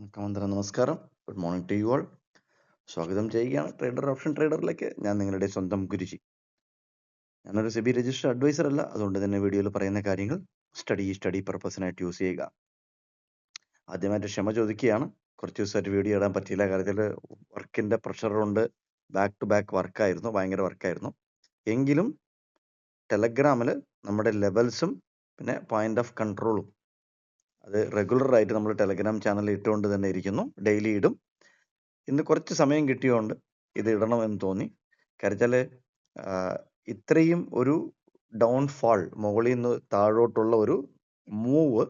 നമസ്കാരം. Good morning to you all. സ്വാഗതം ചെയ്യുകയാണ് ട്രേഡർ ഓപ്ഷൻ ട്രേഡറിലേക്ക്. ഞാൻ നിങ്ങളുടെ സ്വന്തം ഗുരുജി. ഞാനൊരു സെബി രജിസ്റ്റർ അഡ്വൈസർ അല്ല, അതുകൊണ്ട് തന്നെ വീഡിയോയിൽ പറയുന്ന കാര്യങ്ങൾ സ്റ്റഡി പർപ്പസിനായിട്ട് യൂസ് ചെയ്യുക. ആദ്യമായിട്ട് ക്ഷമ ചോദിക്കുകയാണ്. കുറച്ച് ദിവസമായിട്ട് വീഡിയോ ഇടാൻ പറ്റിയില്ല. കാര്യത്തിൽ വർക്കിന്റെ പ്രഷറുണ്ട്. ബാക്ക് ടു ബാക്ക് വർക്കായിരുന്നു, ഭയങ്കര വർക്കായിരുന്നു. എങ്കിലും ടെലഗ്രാമിൽ നമ്മുടെ ലെവൽസും പിന്നെ പോയിന്റ് ഓഫ് കൺട്രോളും അത് റെഗുലർ ആയിട്ട് നമ്മൾ ടെലഗ്രാം ചാനലിൽ ഇട്ടുകൊണ്ട് തന്നെ ഇരിക്കുന്നു. ഡെയിലി ഇടും. ഇന്ന് കുറച്ച് സമയം കിട്ടിയോണ്ട് ഇത് ഇടണമെന്ന് തോന്നി. കരുതൽ ഇത്രയും ഒരു ഡൗൺഫാൾ, മുകളിൽ നിന്ന് താഴോട്ടുള്ള ഒരു മൂവ്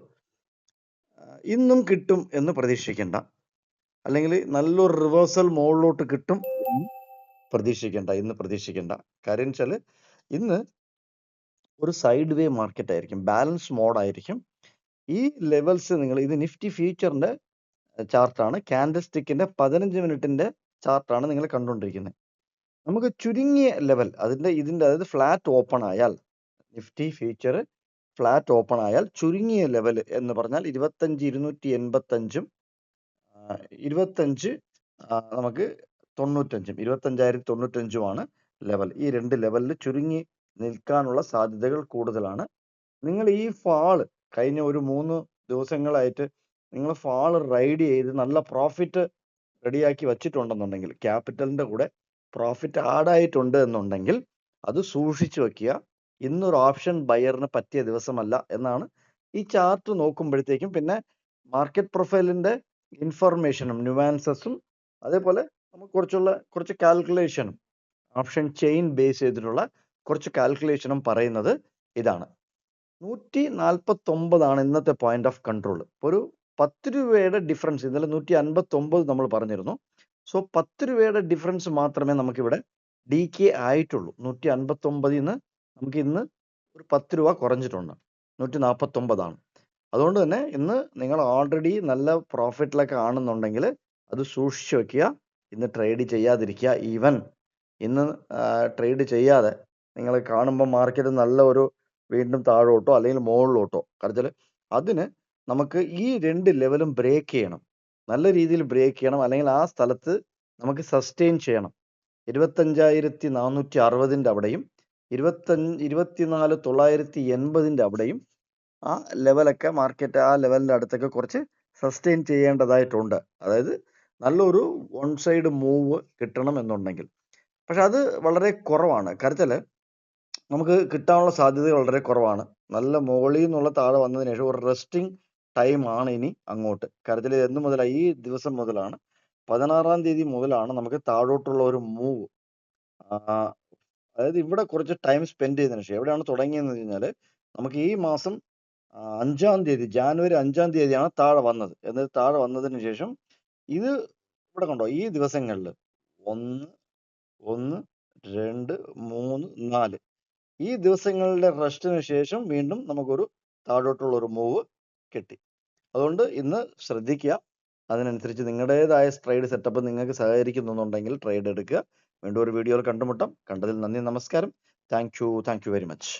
ഇന്നും കിട്ടും എന്ന് പ്രതീക്ഷിക്കേണ്ട, അല്ലെങ്കിൽ നല്ലൊരു റിവേഴ്സൽ മുകളിലോട്ട് കിട്ടും ഇന്ന് പ്രതീക്ഷിക്കേണ്ട. കാര്യം വെച്ചാൽ ഇന്ന് ഒരു സൈഡ് വേ മാർക്കറ്റ് ആയിരിക്കും, ബാലൻസ് മോഡായിരിക്കും. ഈ ലെവൽസ് നിങ്ങൾ, ഇത് നിഫ്റ്റി ഫ്യൂച്ചറിന്റെ ചാർട്ടാണ്, ക്യാൻഡിൽ സ്റ്റിക്കിന്റെ 15 മിനിറ്റിന്റെ ചാർട്ടാണ് നിങ്ങൾ കണ്ടുകൊണ്ടിരിക്കുന്നത്. നമുക്ക് ചുരുങ്ങിയ ലെവൽ ഇതിന്റെ അതായത് ഫ്ലാറ്റ് ഓപ്പൺ ആയാൽ, നിഫ്റ്റി ഫ്യൂച്ചർ ഫ്ലാറ്റ് ഓപ്പൺ ആയാൽ ചുരുങ്ങിയ ലെവൽ എന്ന് പറഞ്ഞാൽ 25,285 നമുക്ക് 25,095 ആണ് ലെവൽ. ഈ രണ്ട് ലെവലിൽ ചുരുങ്ങി നിൽക്കാനുള്ള സാധ്യതകൾ കൂടുതലാണ്. നിങ്ങൾ ഈ ഫാള് കഴിഞ്ഞ ഒരു 3 ദിവസങ്ങളായിട്ട് നിങ്ങൾ ഫാള് റൈഡ് ചെയ്ത് നല്ല പ്രോഫിറ്റ് റെഡിയാക്കി വച്ചിട്ടുണ്ടെന്നുണ്ടെങ്കിൽ, ക്യാപിറ്റലിന്റെ കൂടെ പ്രോഫിറ്റ് ആഡ് ആയിട്ടുണ്ട് എന്നുണ്ടെങ്കിൽ അത് സൂക്ഷിച്ചു വെക്കുക. ഇന്നൊരു ഓപ്ഷൻ ബയറിന് പറ്റിയ ദിവസമല്ല എന്നാണ് ഈ ചാർട്ട് നോക്കുമ്പോഴത്തേക്കും. പിന്നെ മാർക്കറ്റ് പ്രൊഫൈലിന്റെ ഇൻഫർമേഷനും ന്യൂവാൻസസും അതേപോലെ നമുക്ക് കുറച്ച് കാൽക്കുലേഷനും, ഓപ്ഷൻ ചെയിൻ ബേസ് ചെയ്തിട്ടുള്ള കുറച്ച് കാൽക്കുലേഷനും പറയുന്നത് ഇതാണ്. 149 ആണ് ഇന്നത്തെ പോയിന്റ് ഓഫ് കൺട്രോൾ. ഒരു 10 രൂപയുടെ ഡിഫറൻസ്, ഇന്നലെ 159 നമ്മൾ പറഞ്ഞിരുന്നു. സോ 10 രൂപയുടെ ഡിഫറൻസ് മാത്രമേ നമുക്കിവിടെ DK ആയിട്ടുള്ളൂ. 159 നിന്ന് നമുക്ക് ഇന്ന് ഒരു 10 രൂപ കുറഞ്ഞിട്ടുണ്ട്, 149 ആണ്. അതുകൊണ്ട് തന്നെ ഇന്ന് നിങ്ങൾ ഓൾറെഡി നല്ല പ്രോഫിറ്റിലൊക്കെ ആണെന്നുണ്ടെങ്കിൽ അത് സൂക്ഷിച്ചു വെക്കുക. ഇന്ന് ട്രേഡ് ചെയ്യാതിരിക്കുക. ഈവൻ ഇന്ന് ട്രേഡ് ചെയ്യാതെ നിങ്ങൾ കാണുമ്പോൾ മാർക്കറ്റ് നല്ല ഒരു വീണ്ടും താഴോട്ടോ അല്ലെങ്കിൽ മുകളിലോട്ടോ, കാരണം അതിന് നമുക്ക് ഈ രണ്ട് ലെവലും ബ്രേക്ക് ചെയ്യണം, നല്ല രീതിയിൽ ബ്രേക്ക് ചെയ്യണം. അല്ലെങ്കിൽ ആ സ്ഥലത്ത് നമുക്ക് സസ്റ്റെയിൻ ചെയ്യണം. 25,460 അവിടെയും 24,980 അവിടെയും ആ ലെവലൊക്കെ മാർക്കറ്റ് ആ ലെവലിന്റെ അടുത്തൊക്കെ കുറച്ച് സസ്റ്റെയിൻ ചെയ്യേണ്ടതായിട്ടുണ്ട്. അതായത് നല്ലൊരു വൺ സൈഡ് മൂവ് കിട്ടണം എന്നുണ്ടെങ്കിൽ. പക്ഷെ അത് വളരെ കുറവാണ്. കാര്യത്തിൽ നമുക്ക് കിട്ടാനുള്ള സാധ്യത വളരെ കുറവാണ്. നല്ല മുകളിൽ നിന്നുള്ള താഴെ വന്നതിന് ശേഷം ഒരു റെസ്റ്റിംഗ് ടൈം ആണ് ഇനി അങ്ങോട്ട്. കാര്യത്തിൽ എന്ന് മുതലാണ്, ഈ ദിവസം മുതലാണ്, 16-ാം തീയതി മുതലാണ് നമുക്ക് താഴോട്ടുള്ള ഒരു മൂവ്. അതായത് ഇവിടെ കുറച്ച് ടൈം സ്പെൻഡ് ചെയ്തതിനു ശേഷം, എവിടെയാണ് തുടങ്ങിയെന്ന് കഴിഞ്ഞാൽ നമുക്ക് ഈ മാസം 5-ാം തീയതി, ജാനുവരി 5-ാം തീയതിയാണ് താഴെ വന്നത്. എന്നിട്ട് താഴെ വന്നതിന് ശേഷം ഇത് ഇവിടെ കണ്ടോ, ഈ ദിവസങ്ങളിൽ 1, 2, 3, 4 ഈ ദിവസങ്ങളുടെ റെസ്റ്റിന് ശേഷം വീണ്ടും നമുക്കൊരു താഴോട്ടുള്ള ഒരു മൂവ് കിട്ടി. അതുകൊണ്ട് ഇന്ന് ശ്രദ്ധിക്കുക. അതിനനുസരിച്ച് നിങ്ങളുടേതായ ട്രേഡ് സെറ്റപ്പ് നിങ്ങൾക്ക് സഹകരിക്കുന്നുണ്ടെങ്കിൽ ട്രേഡ് എടുക്കുക. വീണ്ടും ഒരു വീഡിയോയിൽ കണ്ടുമുട്ടാം. കണ്ടതിൽ നന്ദി, നമസ്കാരം. Thank you very much.